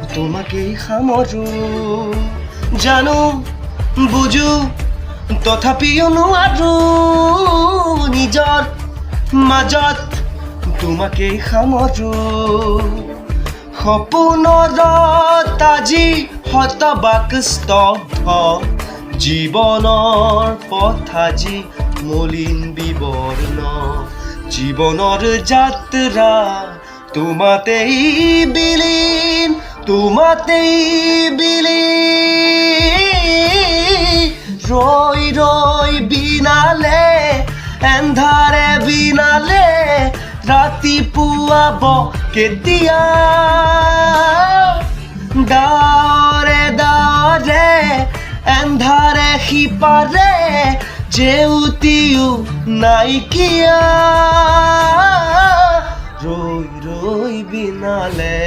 তোমাকেই সামৰো জানো বুজো তথাপিও নোৱাৰো নিজৰ মাজত তোমাকেই সামৰো সপোনত আজি হতবাক স্তব্ধ জীৱনৰ পথ আজি মলিন বিবৰ্ণ জীৱনৰ যাত্ৰা তোমাতেই বিলীন তোমাতেই বিলীন ৰৈ ৰৈ বিনালে এন্ধাৰে বিনালে ৰাতিপুৱাব কেতিয়া ডাৱৰে ডাৱৰে এন্ধাৰে সিপাৰে জেউতিও নাইকিয়া ৰৈ ৰৈ বিনালে